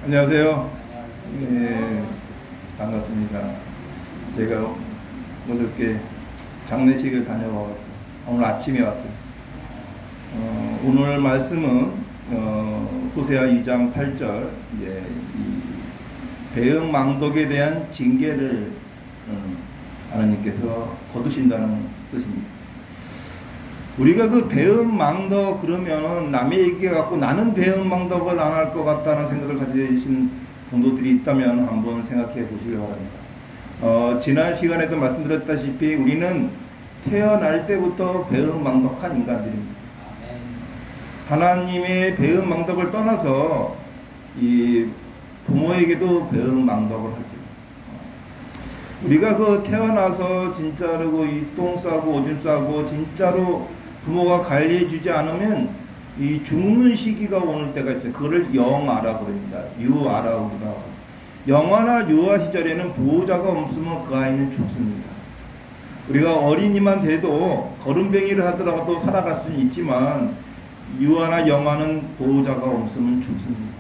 안녕하세요. 예, 반갑습니다. 제가 어저께 장례식을 다녀와 오늘 아침에 왔어요. 오늘 말씀은 호세아 2장 8절 이제 이 배은망덕에 대한 징계를 하나님께서 거두신다는 뜻입니다. 우리가 그 배은망덕 그러면 남의 얘기 갖고 나는 배은망덕을 안 할 것 같다는 생각을 가지신 동도들이 있다면 한번 생각해 보시기 바랍니다. 지난 시간에도 말씀드렸다시피 우리는 태어날 때부터 배은망덕한 인간들입니다. 하나님의 배은망덕을 떠나서 이 부모에게도 배은망덕을 하죠. 우리가 그 태어나서 진짜로 이 똥 싸고 오줌 싸고 진짜로 부모가 관리해주지 않으면 이 죽는 시기가 오는 때가 있어요. 그거를 영아라고 그럽니다. 유아라고 하고. 영아나 유아 시절에는 보호자가 없으면 그 아이는 죽습니다. 우리가 어린이만 돼도 걸음뱅이를 하더라도 살아갈 수는 있지만 유아나 영아는 보호자가 없으면 죽습니다.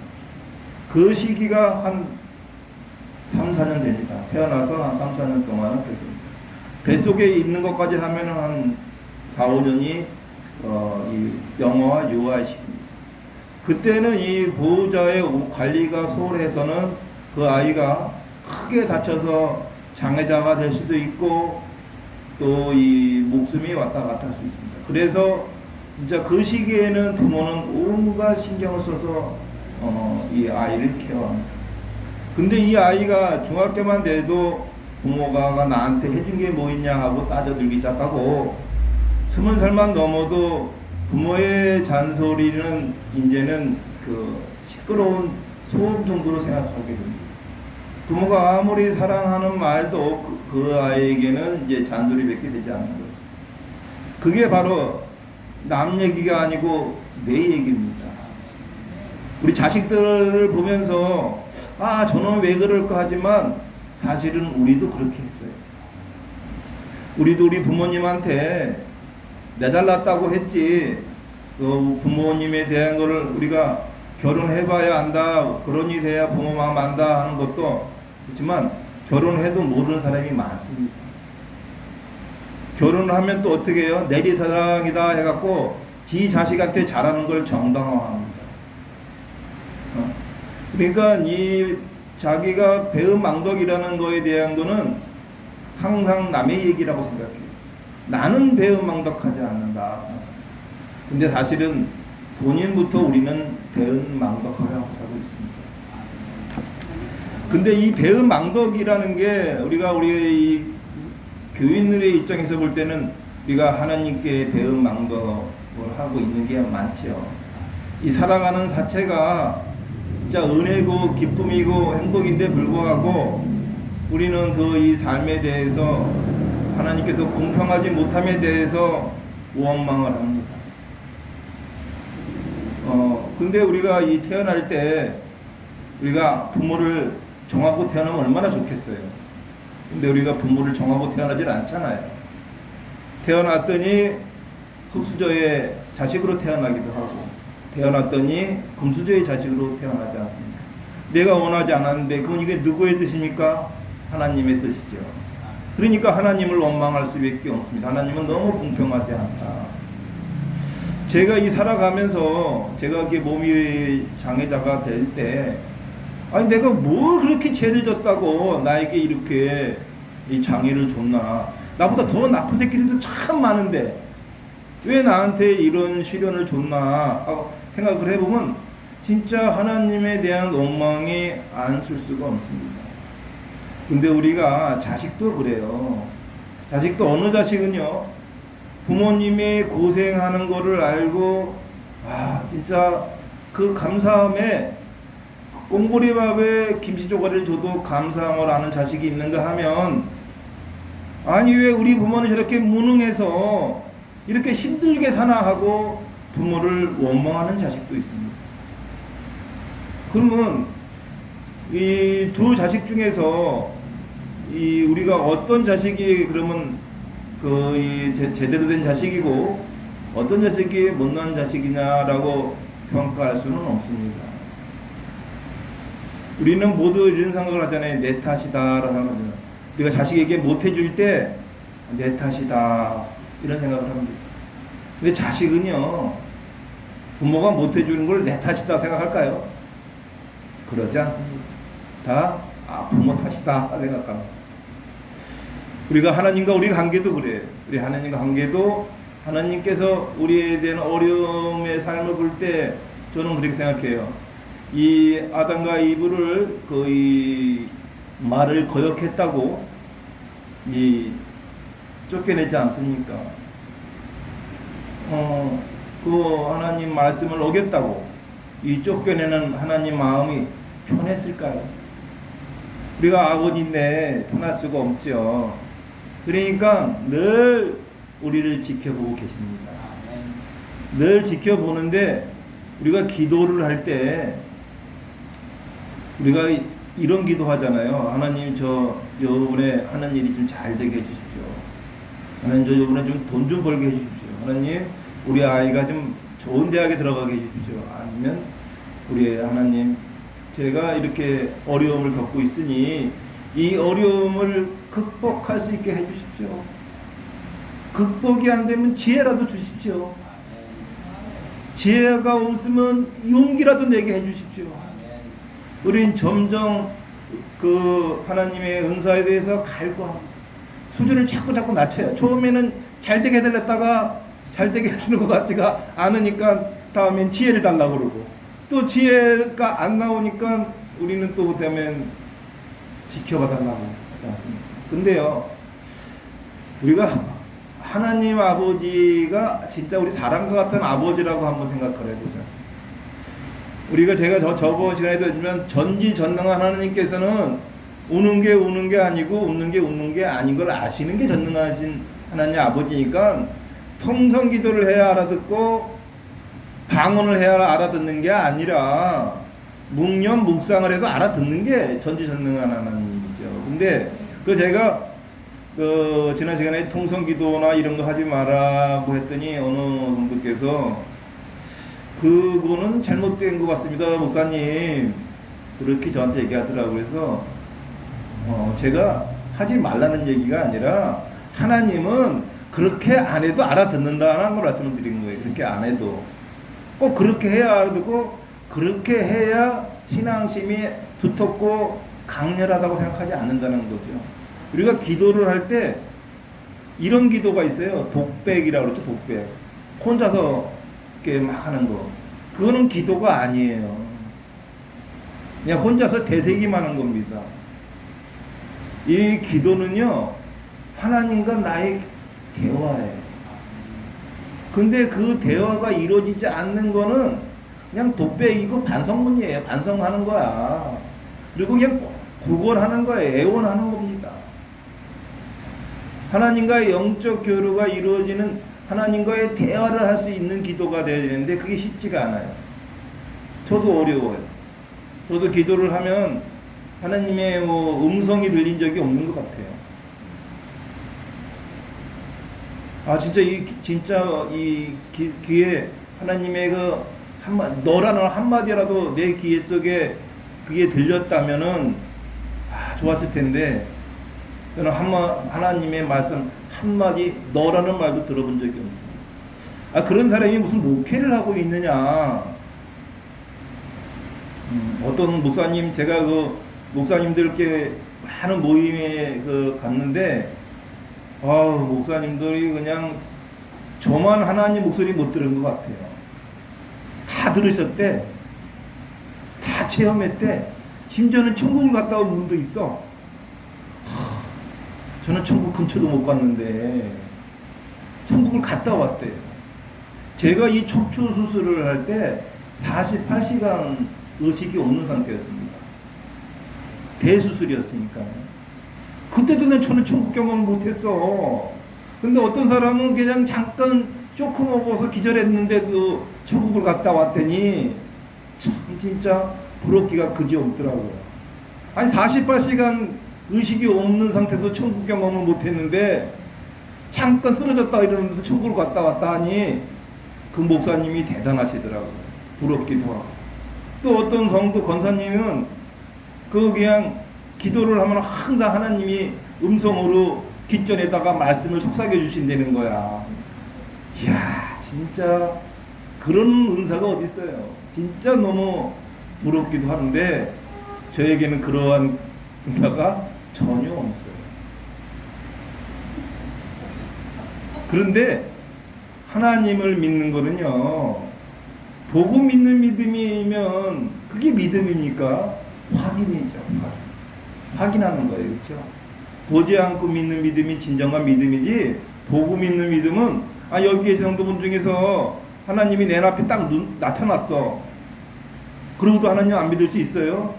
그 시기가 한 3, 4년 됩니다. 태어나서 한 3, 4년 동안은 됩니다. 뱃속에 있는 것까지 하면 한 4, 5년이 이 영아와 유아의 시기입니다. 그때는 이 보호자의 관리가 소홀해서는 그 아이가 크게 다쳐서 장애자가 될 수도 있고 또 이 목숨이 왔다 갔다 할 수 있습니다. 그래서 진짜 그 시기에는 부모는 온갖 신경을 써서 이 아이를 케어합니다. 근데 이 아이가 중학교만 돼도 부모가 나한테 해준 게 뭐 있냐 하고 따져들기 시작하고 20살만 넘어도 부모의 잔소리는 이제는 그 시끄러운 소음 정도로 생각하게 됩니다. 부모가 아무리 사랑하는 말도 그 아이에게는 이제 잔소리밖에 되지 않는 거죠. 그게 바로 남 얘기가 아니고 내 얘기입니다. 우리 자식들을 보면서 저놈 왜 그럴까 하지만 사실은 우리도 그렇게 했어요. 우리도 우리 부모님한테 내 잘났다고 했지 부모님에 대한 거를 우리가 결혼해봐야 안다, 결혼이 돼야 부모 마음 안다 하는 것도 그렇지만 결혼해도 모르는 사람이 많습니다. 결혼을 하면 또 어떻게 해요? 내리사랑이다 해갖고 지 자식한테 잘하는 걸 정당화합니다. 그러니까 이 자기가 배은망덕이라는 거에 대한 거는 항상 남의 얘기라고 생각해요. 나는 배은망덕하지 않는다. 근데 사실은 본인부터 우리는 배은망덕하게 하고 살고 있습니다. 근데 이 배은망덕이라는 게 우리가 이 교인들의 입장에서 볼 때는 우리가 하나님께 배은망덕을 하고 있는 게 많죠. 이 살아가는 자체가 진짜 은혜고 기쁨이고 행복인데 불구하고 우리는 이 삶에 대해서 하나님께서 공평하지 못함에 대해서 원망을 합니다. 근데 우리가 이 태어날 때 우리가 부모를 정하고 태어나면 얼마나 좋겠어요. 근데 우리가 부모를 정하고 태어나질 않잖아요. 태어났더니 흙수저의 자식으로 태어나기도 하고 태어났더니 금수저의 자식으로 태어나지 않습니다. 내가 원하지 않았는데 그건 이게 누구의 뜻입니까? 하나님의 뜻이죠. 그러니까 하나님을 원망할 수밖에 없습니다. 하나님은 너무 공평하지 않다. 제가 살아가면서 제가 이렇게 몸이 장애자가 될 때 내가 뭘 그렇게 죄를 졌다고 나에게 이렇게 이 장애를 줬나. 나보다 더 나쁜 새끼들도 참 많은데 왜 나한테 이런 시련을 줬나 생각을 해보면 진짜 하나님에 대한 원망이 안 쓸 수가 없습니다. 근데 우리가 자식도 그래요. 자식도 어느 자식은요 부모님이 고생하는 거를 알고 진짜 그 감사함에 꽁보리밥에 김치조각을 줘도 감사함을 아는 자식이 있는가 하면 왜 우리 부모는 저렇게 무능해서 이렇게 힘들게 사나 하고 부모를 원망하는 자식도 있습니다. 그러면 이 두 자식 중에서 우리가 어떤 자식이 그러면 제대로 된 자식이고 어떤 자식이 못난 자식이냐라고 평가할 수는 없습니다. 우리는 모두 이런 생각을 하잖아요. 내 탓이다라고 하거든요. 우리가 자식에게 못해줄 때 내 탓이다 이런 생각을 합니다. 근데 자식은요, 부모가 못해주는 걸 내 탓이다 생각할까요? 그러지 않습니다. 다 부모 탓이다 생각합니다. 우리가 하나님과 우리 관계도 그래요. 우리 하나님과 관계도 하나님께서 우리에 대한 어려움의 삶을 볼 때 저는 그렇게 생각해요. 이 아담과 이브를 거의 말을 거역했다고 이 쫓겨내지 않습니까? 그 하나님 말씀을 어겼다고 이 쫓겨내는 하나님 마음이 편했을까요? 우리가 아버지인데 편할 수가 없죠. 그러니까 늘 우리를 지켜보고 계십니다. 늘 지켜보는데 우리가 기도를 할 때 우리가 이런 기도 하잖아요. 하나님 저 요번에 하는 일이 좀 잘 되게 해주십시오. 하나님 저 요번에 좀 돈 좀 벌게 해주십시오. 하나님 우리 아이가 좀 좋은 대학에 들어가게 해주십시오. 아니면 우리 하나님 제가 이렇게 어려움을 겪고 있으니 이 어려움을 극복할 수 있게 해주십시오. 극복이 안 되면 지혜라도 주십시오. 지혜가 없으면 용기라도 내게 해주십시오. 우린 점점 그 하나님의 은사에 대해서 갈구합니다. 수준을 자꾸 낮춰요. 처음에는 잘 되게 해달랬다가 잘 되게 해주는 것 같지가 않으니까 다음엔 지혜를 달라고 그러고 또 지혜가 안 나오니까 우리는 또 그다음엔 지켜봐 달라고 하지 않습니까? 근데요, 우리가 하나님 아버지가 진짜 우리 사랑과 같은 아버지라고 한번 생각을 해보자. 우리가 제가 저번 시간에도 했지만 전지전능한 하나님께서는 우는 게 아니고 웃는 게 아닌 걸 아시는 게 전능하신 하나님 아버지니까 통성 기도를 해야 알아듣고 방언을 해야 알아듣는 게 아니라 묵념 묵상을 해도 알아듣는 게 전지전능한 하나님이죠. 근데 그 제가 지난 시간에 통성 기도나 이런 거 하지 마라고 했더니 어느 분께서 그거는 잘못된 것 같습니다, 목사님. 그렇게 저한테 얘기하더라고요. 그래서 제가 하지 말라는 얘기가 아니라 하나님은 그렇게 안 해도 알아듣는다는 걸 말씀을 드린 거예요. 그렇게 안 해도 꼭 그렇게 해야 알아듣고 그렇게 해야 신앙심이 두텁고 강렬하다고 생각하지 않는다는 거죠. 우리가 기도를 할 때 이런 기도가 있어요. 독백이라고 그러죠. 독백. 혼자서 이렇게 막 하는 거. 그거는 기도가 아니에요. 그냥 혼자서 되새기만 하는 겁니다. 이 기도는요, 하나님과 나의 대화예요. 근데 그 대화가 이루어지지 않는 거는 그냥 독백이고 반성문이에요. 반성하는 거야. 그리고 그냥 구걸하는 거예요. 애원하는 겁니다. 하나님과의 영적 교류가 이루어지는 하나님과의 대화를 할 수 있는 기도가 되어야 되는데 그게 쉽지가 않아요. 저도 어려워요. 저도 기도를 하면 하나님의 음성이 들린 적이 없는 것 같아요. 진짜 이 귀에 하나님의 그 너라는 한마디라도 내 귀 속에 그게 들렸다면은 좋았을 텐데 저는 하나님의 말씀 한마디 너라는 말도 들어본 적이 없습니다. 그런 사람이 무슨 목회를 하고 있느냐. 어떤 목사님, 제가 그 목사님들께 많은 모임에 갔는데 목사님들이 그냥 저만 하나님 목소리 못 들은 것 같아요. 다 들으셨대. 다 체험했대. 심지어는 천국을 갔다 온 분도 있어. 저는 천국 근처도 못 갔는데 천국을 갔다 왔대요. 제가 이 척추 수술을 할 때 48시간 의식이 없는 상태였습니다. 대수술이었으니까. 그때도 저는 천국 경험을 못했어. 근데 어떤 사람은 그냥 잠깐 조금 먹어서 기절했는데도 천국을 갔다 왔더니 참 진짜 부럽기가 그지 없더라고요. 아니 48시간 의식이 없는 상태도 천국 경험을 못했는데 잠깐 쓰러졌다 이러는데도 천국을 갔다 왔다 하니 그 목사님이 대단하시더라고요. 부럽기도 하고. 또 어떤 성도 권사님은 그냥 기도를 하면 항상 하나님이 음성으로 귓전에다가 말씀을 속삭여 주신다는 거야. 이야, 진짜 그런 은사가 어디 있어요. 진짜 너무 부럽기도 하는데 저에게는 그러한 은사가 전혀 없어요. 그런데 하나님을 믿는 거는요, 보고 믿는 믿음이면 그게 믿음입니까? 확인이죠. 확인하는 거예요. 그렇죠? 보지 않고 믿는 믿음이 진정한 믿음이지, 보고 믿는 믿음은 여기 계신 성도분 중에서 하나님이 내 앞에 딱 나타났어. 그러고도 하나님 안 믿을 수 있어요?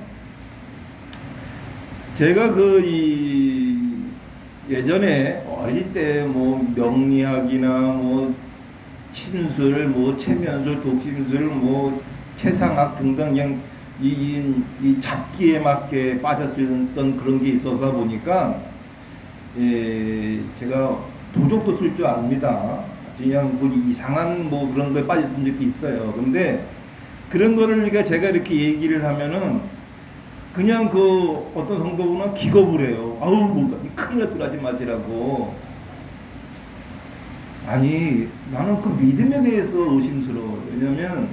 제가 예전에 어릴 때 뭐 명리학이나 뭐 침술, 뭐 체면술, 독심술, 뭐 체상학 등등 그냥 이 잡기에 맞게 빠졌었던 그런 게 있어서 보니까 제가 도적도 쓸 줄 압니다. 그냥 뭐 이상한 뭐 그런 거에 빠졌던 적이 있어요. 근데 그런 거를 제가 이렇게 얘기를 하면은 그냥 그 어떤 성도분은 기겁을 해요. 아우 목사님 큰일 날 소리 하지 마시라고. 아니 나는 그 믿음에 대해서 의심스러워요. 왜냐면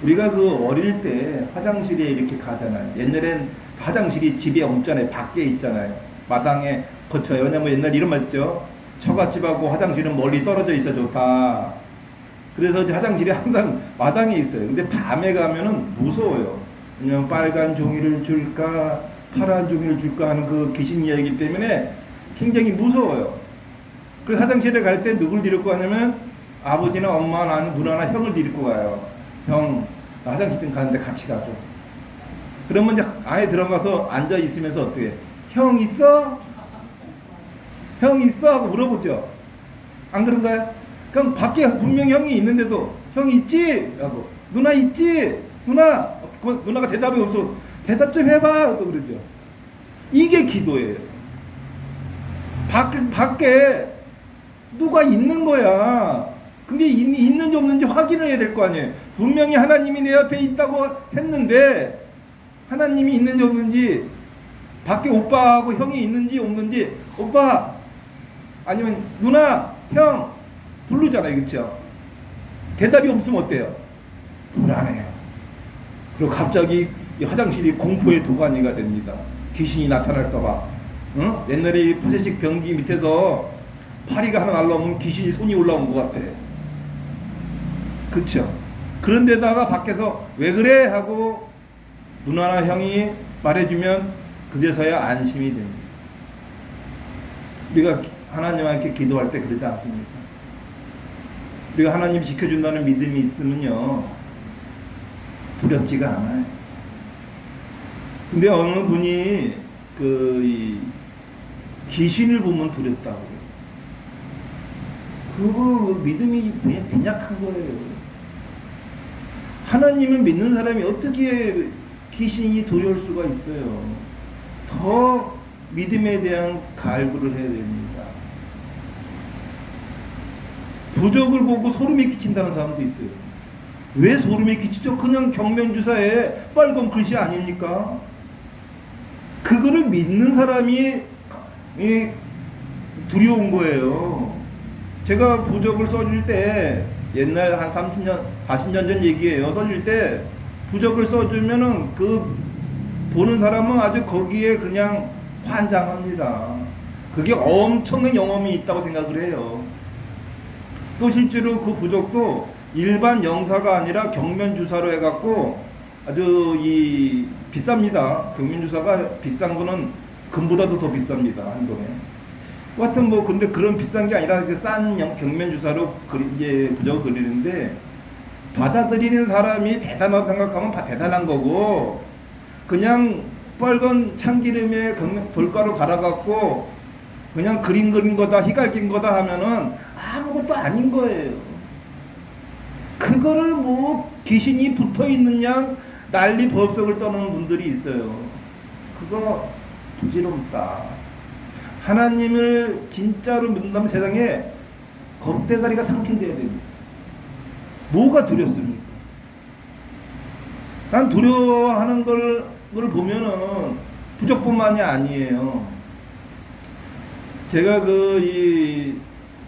우리가 그 어릴 때 화장실에 이렇게 가잖아요. 옛날엔 화장실이 집에 없잖아요. 밖에 있잖아요. 마당에 거쳐요. 왜냐면 옛날 이런 말 있죠. 처갓집하고 화장실은 멀리 떨어져 있어 좋다. 그래서 이제 화장실이 항상 마당에 있어요. 근데 밤에 가면은 무서워요. 왜냐면 빨간 종이를 줄까 파란 종이를 줄까 하는 그 귀신 이야기이기 때문에 굉장히 무서워요. 그래서 화장실에 갈 때 누굴 데리고 가냐면 아버지나 엄마, 나는 누나나 형을 데리고 가요. 형, 나 화장실 좀 가는데 같이 가줘. 그러면 이제 안에 들어가서 앉아 있으면서 어떻게 해? 형 있어? 형 있어? 하고 물어보죠. 안 그런가요? 그럼 밖에 분명 형이 있는데도 형 있지? 하고 누나 있지? 누나가 대답이 없어. 대답 좀 해봐. 또 그러죠. 이게 기도예요. 밖에 누가 있는 거야. 근데 있는지 없는지 확인을 해야 될 거 아니에요. 분명히 하나님이 내 앞에 있다고 했는데 하나님이 있는지 없는지, 밖에 오빠하고 형이 있는지 없는지, 오빠 아니면 누나, 형 부르잖아요. 그렇죠? 대답이 없으면 어때요? 불안해요. 그리고 갑자기 이 화장실이 공포의 도가니가 됩니다. 귀신이 나타날까 봐. 응? 옛날에 푸세식 변기 밑에서 파리가 하나 날라오면 귀신이 손이 올라온 것 같아. 그쵸? 그런데다가 밖에서 왜 그래? 하고 누나나 형이 말해주면 그제서야 안심이 됩니다. 우리가 하나님한테 기도할 때 그러지 않습니까? 우리가 하나님이 지켜준다는 믿음이 있으면요 두렵지가 않아요. 근데 어느 분이 이 귀신을 보면 두렵다고 그래요. 그거 믿음이 그냥 빈약한 거예요. 하나님을 믿는 사람이 어떻게 귀신이 두려울 수가 있어요. 더 믿음에 대한 갈구를 해야 됩니다. 부적을 보고 소름이 끼친다는 사람도 있어요. 왜 소름이 끼치죠? 그냥 경면주사에 빨간 글씨 아닙니까? 그거를 믿는 사람이 두려운 거예요. 제가 부적을 써줄 때 옛날 한 30년, 40년 전 얘기예요. 써줄 때 부적을 써주면은 그 보는 사람은 아주 거기에 그냥 환장합니다. 그게 엄청난 영험이 있다고 생각을 해요. 또 실제로 그 부적도 일반 영사가 아니라 경면주사로 해갖고 아주 비쌉니다. 경면주사가 비싼 거는 금보다도 더 비쌉니다. 한동에. 하여튼 뭐 근데 그런 비싼 게 아니라 싼 경면주사로 이제 부적을 그리는데, 받아들이는 사람이 대단하다고 생각하면 대단한 거고, 그냥 빨간 참기름에 돌가루 갈아갖고 그냥 그린 거다, 희갈긴 거다 하면은 아무것도 아닌 거예요. 그거를 뭐 귀신이 붙어 있는 양 난리 법석을 떠는 분들이 있어요. 그거 부질없다. 하나님을 진짜로 믿는다면 세상에 겁대가리가 상팅돼야 됩니다. 뭐가 두렵습니까? 난 두려워하는 걸 보면은 부족뿐만이 아니에요. 제가 이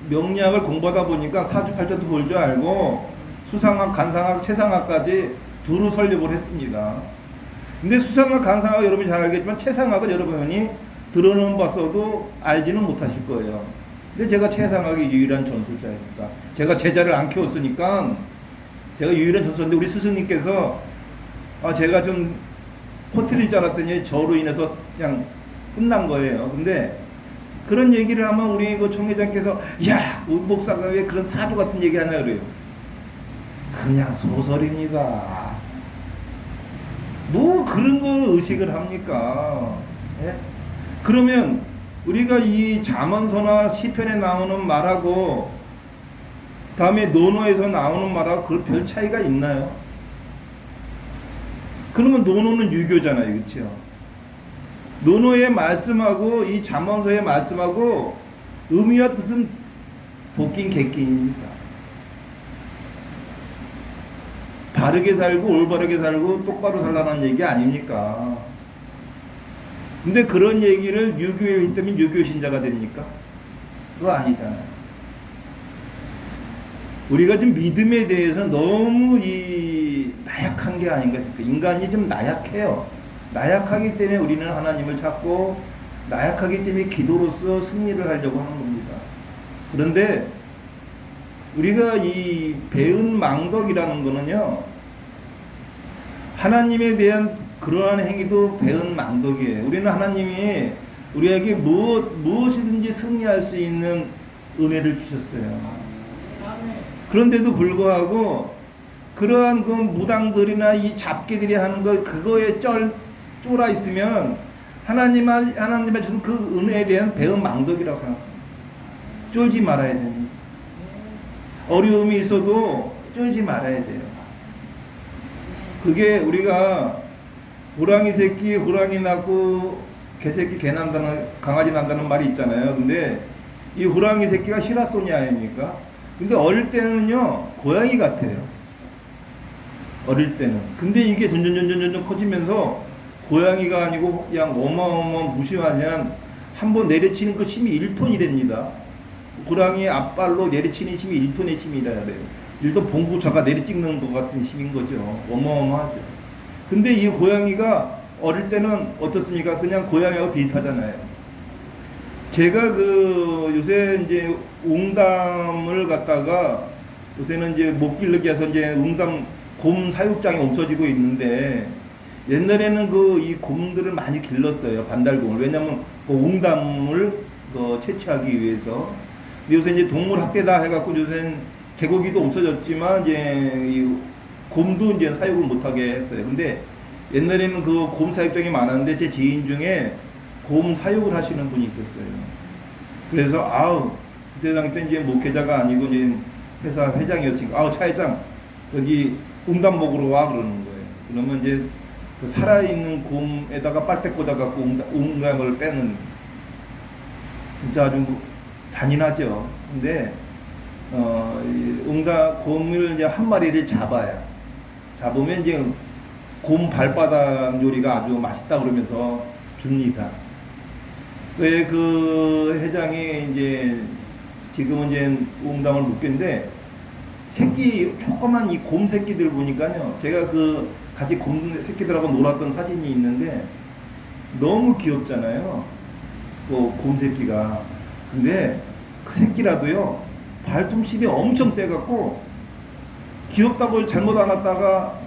명리학을 공부하다 보니까 사주팔자도 볼 줄 알고 수상학, 간상학, 채상학까지 두루 설립을 했습니다. 근데 수상학, 간상학 여러분이 잘 알겠지만 채상학은 여러분이 들어는 봤어도 알지는 못하실 거예요. 근데 제가 채상학이 유일한 전술자입니다. 제가 제자를 안 키웠으니까 제가 유일한 전술자인데 우리 스승님께서 제가 좀 퍼뜨릴 줄 알았더니 저로 인해서 그냥 끝난 거예요. 근데 그런 얘기를 하면 우리 그 총회장께서 야, 목사가 왜 그런 사주 같은 얘기 하냐 그래요. 그냥 소설입니다. 뭐 그런 걸 의식을 합니까? 예? 그러면 우리가 이 잠언서나 시편에 나오는 말하고 다음에 논어에서 나오는 말하고 그 별 차이가 있나요? 그러면 논어는 유교잖아요, 그렇죠? 논어의 말씀하고 이 잠언서의 말씀하고 의미와 뜻은 도끼인 객기입니다. 바르게 살고 올바르게 살고 똑바로 살라는 얘기 아닙니까? 근데 그런 얘기를 유교에 있다면 유교 신자가 됩니까? 그거 아니잖아요. 우리가 지금 믿음에 대해서 너무 나약한 게 아닌가 싶어요. 인간이 좀 나약해요. 나약하기 때문에 우리는 하나님을 찾고 나약하기 때문에 기도로서 승리를 하려고 하는 겁니다. 그런데 우리가 이 배은 망덕이라는 거는요, 하나님에 대한 그러한 행위도 배은 망덕이에요. 우리는 하나님이 우리에게 무엇이든지 승리할 수 있는 은혜를 주셨어요. 그런데도 불구하고 그러한 그 무당들이나 이 잡기들이 하는 거 그거에 쫄아 있으면 하나님의 주는 그 은혜에 대한 배은 망덕이라고 생각합니다. 쫄지 말아야 됩니다. 어려움이 있어도 쫄지 말아야 돼요. 그게 우리가 호랑이 새끼 호랑이 낳고 개새끼 개 난다는, 강아지 난다는 말이 있잖아요. 근데 이 호랑이 새끼가 시라소니 아닙니까? 근데 어릴 때는요 고양이 같아요. 어릴 때는. 근데 이게 점점 커지면서 고양이가 아니고 그냥 어마어마한 무시하냐 한번 내려치는 그 힘이 1톤이랍니다. 고양이의 앞발로 내리치는 힘이 1톤의 힘이라 그래요. 1톤 봉구차가 내리찍는 것 같은 힘인 거죠. 어마어마하죠. 근데 이 고양이가 어릴 때는 어떻습니까? 그냥 고양이하고 비슷하잖아요. 제가 요새 이제 웅담을 갖다가 요새는 이제 못 기르게 해서 이제 웅담 곰 사육장이 없어지고 있는데 옛날에는 이 곰들을 많이 길렀어요. 반달곰을. 왜냐면 웅담을 채취하기 위해서. 근데 요새 이제 동물 학대다 해갖고 요새는 개고기도 없어졌지만 이제 이 곰도 이제 사육을 못하게 했어요. 근데 옛날에는 곰 사육장이 많았는데 제 지인 중에 곰 사육을 하시는 분이 있었어요. 그래서 그때 당시 이제 목회자가 아니고 이제 회사 회장이었으니까 차회장 여기 웅담 먹으러 와 그러는 거예요. 그러면 이제 그 살아있는 곰에다가 빨대 꽂아갖고 웅담을 빼는 진짜 아주 잔인하죠. 근데 곰을 이제 한 마리를 잡으면 이제 곰 발바닥 요리가 아주 맛있다 그러면서 줍니다. 왜 그 회장이 이제 지금은 이제 웅담을 묶겠는데 조그만 이 곰 새끼들 보니까요. 제가 같이 곰 새끼들하고 놀았던 사진이 있는데 너무 귀엽잖아요. 곰 새끼가. 근데 그 새끼라도요. 발톱심이 엄청 세갖고 귀엽다고 잘못 안았다가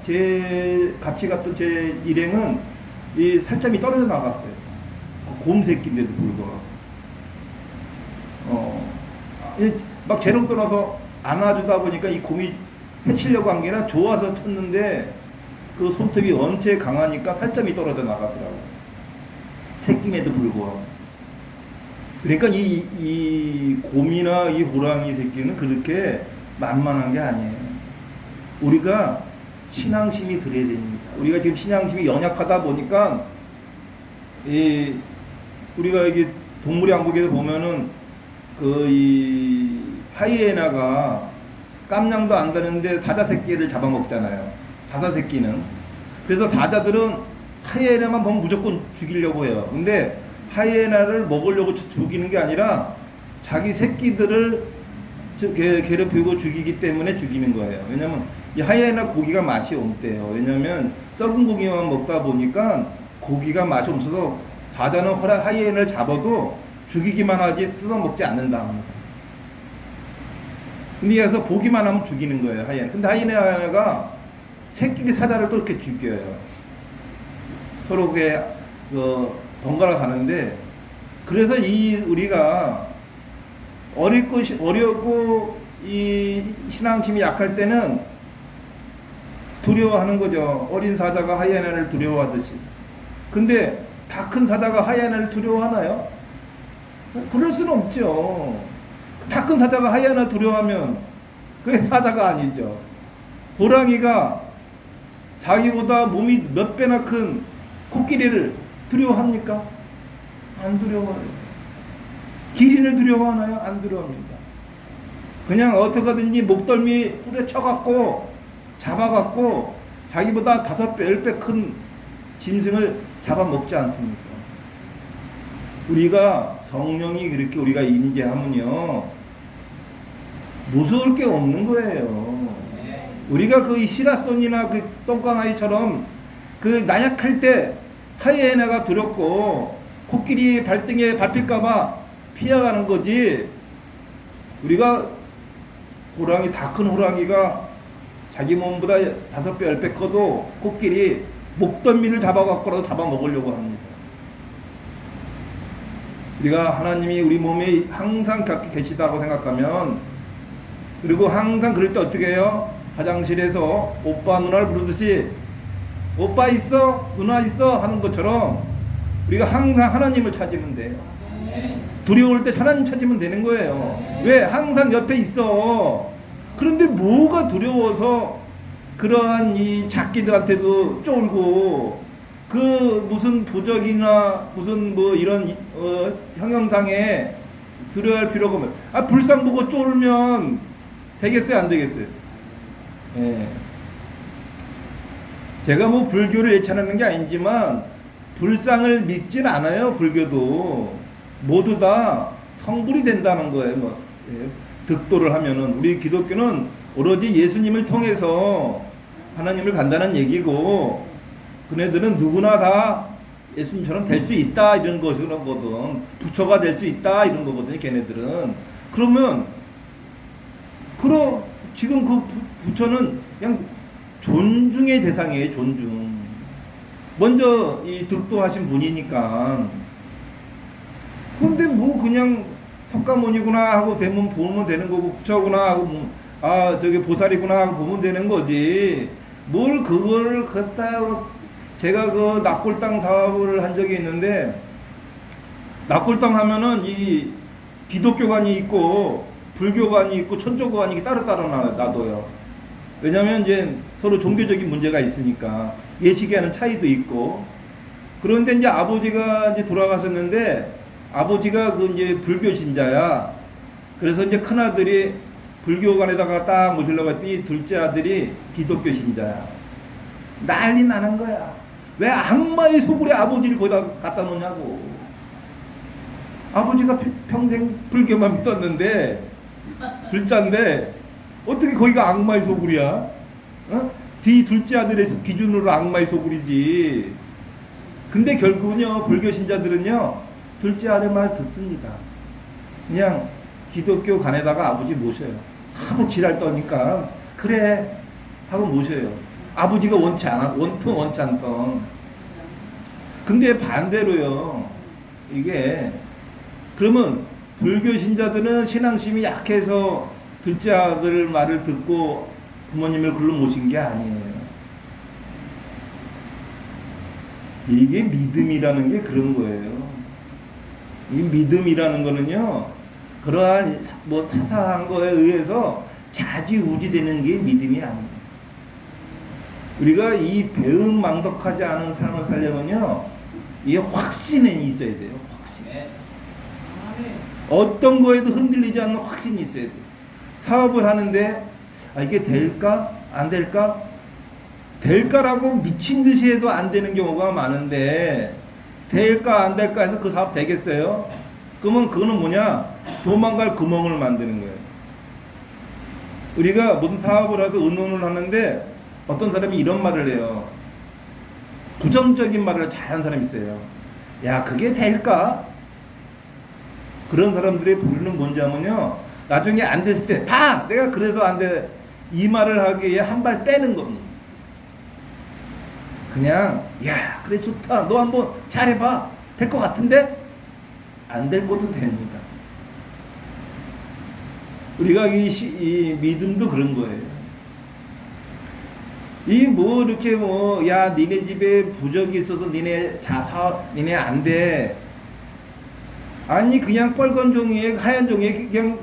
같이 갔던 제 일행은 이 살점이 떨어져 나갔어요. 곰 새끼인데도 불구하고. 막 재롱 떠나서 안아주다 보니까 이 곰이 해치려고 한 게 아니라 좋아서 쳤는데 그 손톱이 원체 강하니까 살점이 떨어져 나가더라고요. 새끼임에도 불구하고. 그러니까 이 곰이나 이 호랑이 새끼는 그렇게 만만한 게 아니에요. 우리가 신앙심이 그래야 됩니다. 우리가 지금 신앙심이 연약하다 보니까 우리가 이게 동물양국에서 보면은 이 하이에나가 깜냥도 안 다는데 사자 새끼를 잡아먹잖아요. 사자 새끼는. 그래서 사자들은 하이에나만 보면 무조건 죽이려고 해요. 근데 하이에나를 먹으려고 죽이는 게 아니라 자기 새끼들을 괴롭히고 죽이기 때문에 죽이는 거예요. 왜냐면 이 하이에나 고기가 맛이 없대요. 왜냐면 썩은 고기만 먹다 보니까 고기가 맛이 없어서 사자는 하이에나를 잡아도 죽이기만 하지 뜯어 먹지 않는다. 근데 그래서 보기만 하면 죽이는 거예요, 하이에나. 근데 하이에나가 새끼 사자를 또 이렇게 죽여요. 서로 그게 번갈아 가는데, 그래서 우리가 어렵고 이 신앙심이 약할 때는 두려워하는 거죠. 어린 사자가 하이에나를 두려워하듯이. 근데 다 큰 사자가 하이에나를 두려워하나요? 그럴 수는 없죠. 다 큰 사자가 하이에나 두려워하면 그게 사자가 아니죠. 호랑이가 자기보다 몸이 몇 배나 큰 코끼리를 두려워합니까? 안 두려워요. 기린을 두려워하나요? 안 두려워합니다. 그냥 어떻게든지 목덜미 뿌려쳐갖고 잡아갖고 자기보다 5배, 10배 큰 짐승을 잡아먹지 않습니까? 우리가 성령이 그렇게 우리가 임재하면요 무서울 게 없는 거예요. 우리가 그 시라손이나 그 똥강아지처럼 그 나약할 때 하이에나가 두렵고 코끼리 발등에 밟힐까봐 피해가는 거지. 우리가 호랑이, 다 큰 호랑이가 자기 몸보다 5배, 10배 커도 코끼리 목덜미를 잡아갖고라도 잡아먹으려고 합니다. 우리가 하나님이 우리 몸에 항상 갖고 계시다고 생각하면, 그리고 항상 그럴 때 어떻게 해요? 화장실에서 오빠 누나를 부르듯이 오빠 있어? 누나 있어? 하는 것처럼 우리가 항상 하나님을 찾으면 돼요. 두려울 때 하나님 찾으면 되는 거예요. 왜? 항상 옆에 있어. 그런데 뭐가 두려워서 그러한 이 작기들한테도 쫄고 그 무슨 부적이나 무슨 뭐 이런 형형상에 두려워할 필요가 없어요. 불상 보고 쫄면 되겠어요? 안 되겠어요? 예. 제가 뭐 불교를 예찬하는 게 아니지만 불상을 믿진 않아요. 불교도 모두 다 성불이 된다는 거예요. 뭐 득도를 하면은. 우리 기독교는 오로지 예수님을 통해서 하나님을 간다는 얘기고, 그네들은 누구나 다 예수님처럼 될 수 있다 이런 것이거든. 부처가 될 수 있다 이런 거거든요. 걔네들은. 그러면 지금 그 부처는 그냥 존중의 대상이에요. 존중. 먼저 이 득도하신 분이니까. 근데 뭐 그냥 석가모니구나 하고 대면 보면 되는 거고, 부처구나 하고 저기 보살이구나 하고 보면 되는 거지. 뭘 그걸 갖다. 제가 그 낙골당 사업을 한 적이 있는데, 낙골당 하면은 이 기독교관이 있고 불교관이 있고 천주교관이 따로따로 놔둬요. 왜냐면 이제 서로 종교적인 문제가 있으니까 예식에는 차이도 있고. 그런데 이제 아버지가 이제 돌아가셨는데, 아버지가 그 이제 불교 신자야. 그래서 이제 큰 아들이 불교관에다가 딱 모시려고 했더니 둘째 아들이 기독교 신자야. 난리 나는 거야. 왜 악마의 소굴에 아버지를 거기다 갖다 놓냐고. 아버지가 평생 불교만 믿었는데, 불자인데 어떻게 거기가 악마의 소굴이야? 뒤 둘째 아들의 기준으로 악마의 소굴이지. 근데 결국은요, 불교 신자들은요 둘째 아들 말 듣습니다. 그냥 기독교 관에다가 아버지 모셔요. 하도 지랄 떠니까 그래 하고 모셔요. 아버지가 원치 않아, 원치 않던. 근데 반대로요, 이게 그러면 불교 신자들은 신앙심이 약해서 둘째 아들 말을 듣고 부모님을 글로 모신 게 아니에요. 이게 믿음이라는 게 그런 거예요. 이 믿음이라는 거는요, 그러한 뭐 사사한 거에 의해서 좌지우지되는 게 믿음이 아닙니다. 우리가 이 배은망덕하지 않은 삶을 살려면요, 이게 확신이 있어야 돼요. 확신. 어떤 거에도 흔들리지 않는 확신이 있어야 돼요. 사업을 하는데 이게 될까? 안 될까? 될까라고 미친 듯이 해도 안 되는 경우가 많은데, 될까 안 될까 해서 그 사업 되겠어요? 그러면 그거는 뭐냐? 도망갈 구멍을 만드는 거예요. 우리가 무슨 사업을 해서 의논을 하는데 어떤 사람이 이런 말을 해요. 부정적인 말을 잘하는 사람이 있어요. 야, 그게 될까? 그런 사람들의 부류는 뭔지 하면요, 나중에 안 됐을 때 봐! 내가 그래서 안 돼, 이 말을 하기에 한 발 빼는 겁니다. 그냥 야, 그래 좋다, 너 한번 잘해봐, 될 것 같은데? 안 될 것도 됩니다. 우리가 이 믿음도 그런 거예요. 이 뭐 이렇게 뭐 야, 니네 집에 부적이 있어서 니네 니네 안 돼. 아니 그냥 빨간 종이에 하얀 종이에 그냥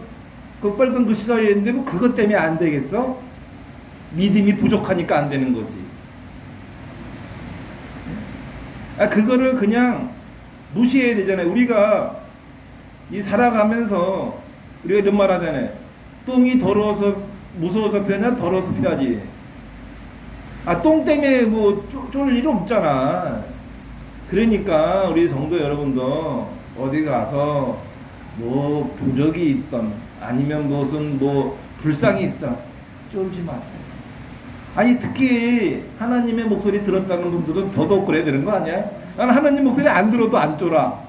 그 빨간 글씨 써야 있는데 뭐 그것 때문에 안 되겠어? 믿음이 부족하니까 안 되는 거지. 그거를 그냥 무시해야 되잖아요. 우리가 이 살아가면서 우리가 이런 말 하잖아요. 똥이 더러워서 무서워서 피하냐, 더러워서 피하지. 똥 때문에 뭐 쫄 일 없잖아. 그러니까 우리 성도 여러분도 어디 가서 뭐 부적이 있던 아니면 무슨 뭐 불상이 있던 쫄지 마세요. 아니 특히 하나님의 목소리 들었다는 분들은 더더욱 그래야 되는 거 아니야? 나는 하나님 목소리 안 들어도 안 쫄아.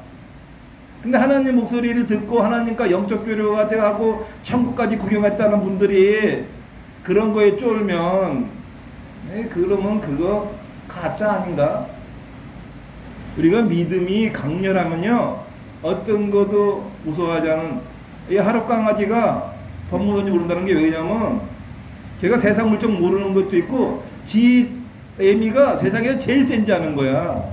근데 하나님 목소리를 듣고 하나님과 영적 교류가 하고 천국까지 구경했다는 분들이 그런 거에 쫄면, 그러면 그거 가짜 아닌가? 우리가 믿음이 강렬하면요, 어떤 것도 무서워하지 않은, 이 하룻강아지가 법무선이 모른다는 게 왜냐면 걔가 세상 물정 모르는 것도 있고 지 애미가 세상에서 제일 센지 아는 거야.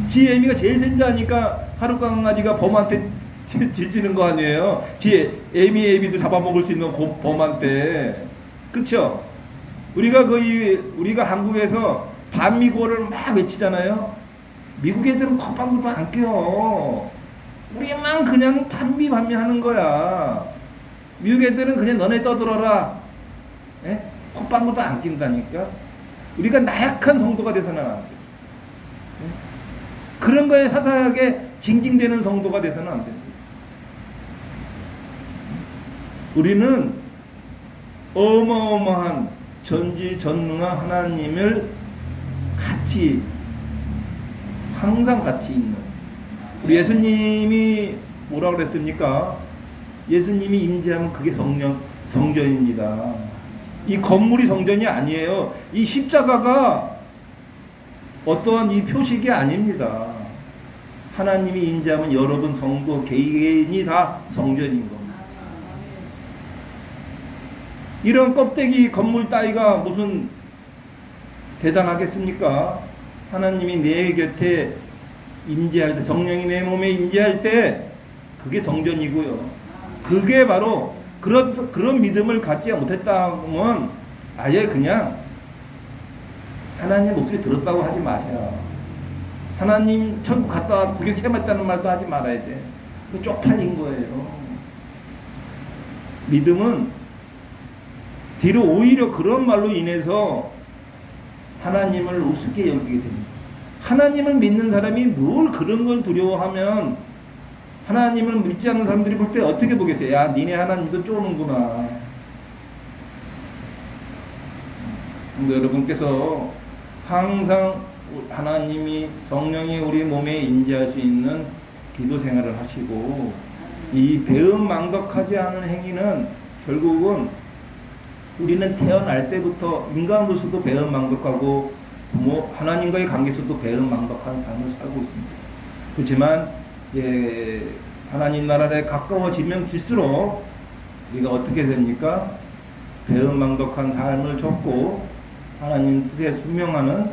지 애미가 제일 센지 아니까 하룻강아지가 범한테 짖는 거 아니에요. 지 애미도 잡아먹을 수 있는 범한테. 그쵸? 우리가 한국에서 반미고를 막 외치잖아요. 미국 애들은 콧방구도 안 껴. 우리만 그냥 반미 하는 거야. 미국 애들은 그냥 너네 떠들어라. 콧방구도 안 낀다니까. 우리가 나약한 성도가 돼서는 안 돼. 그런 거에 사사하게 징징대는 성도가 돼서는 안 돼. 우리는 어마어마한 전지전능한 하나님을 항상 같이 있는, 우리 예수님이 뭐라 그랬습니까? 예수님이 임재하면 그게 성전입니다. 이 건물이 성전이 아니에요. 이 십자가가 어떠한 이 표식이 아닙니다. 하나님이 임재하면 여러분 성도 개인이 다 성전인 겁니다. 이런 껍데기 건물 따위가 무슨 대단하겠습니까? 하나님이 내 곁에 임재할 때, 성령이 내 몸에 임재할 때 그게 성전이고요. 그게 바로 그런 믿음을 갖지 못했다면 아예 그냥 하나님 목소리 들었다고 하지 마세요. 하나님 천국 갔다 와서 구경 체험했다는 말도 하지 말아야 돼. 그 쪽팔린 거예요. 믿음은 뒤로 오히려 그런 말로 인해서 하나님을 우습게 여기게 됩니다. 하나님을 믿는 사람이 뭘 그런 걸 두려워하면 하나님을 믿지 않는 사람들이 볼 때 어떻게 보겠어요? 야, 니네 하나님도 쪼는구나. 여러분께서 항상 하나님이 성령이 우리 몸에 임재할 수 있는 기도 생활을 하시고, 이 배은망덕하지 않은 행위는 결국은 우리는 태어날 때부터 인간으로서도 배은망덕하고 하나님과의 관계에서도 배은망덕한 삶을 살고 있습니다. 그렇지만 하나님 나라에 가까워지면 갈수록 우리가 어떻게 됩니까? 배은망덕한 삶을 접고 하나님 뜻에 순명하는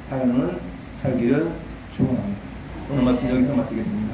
삶을 살기를 축원합니다. 오늘 말씀 여기서 마치겠습니다.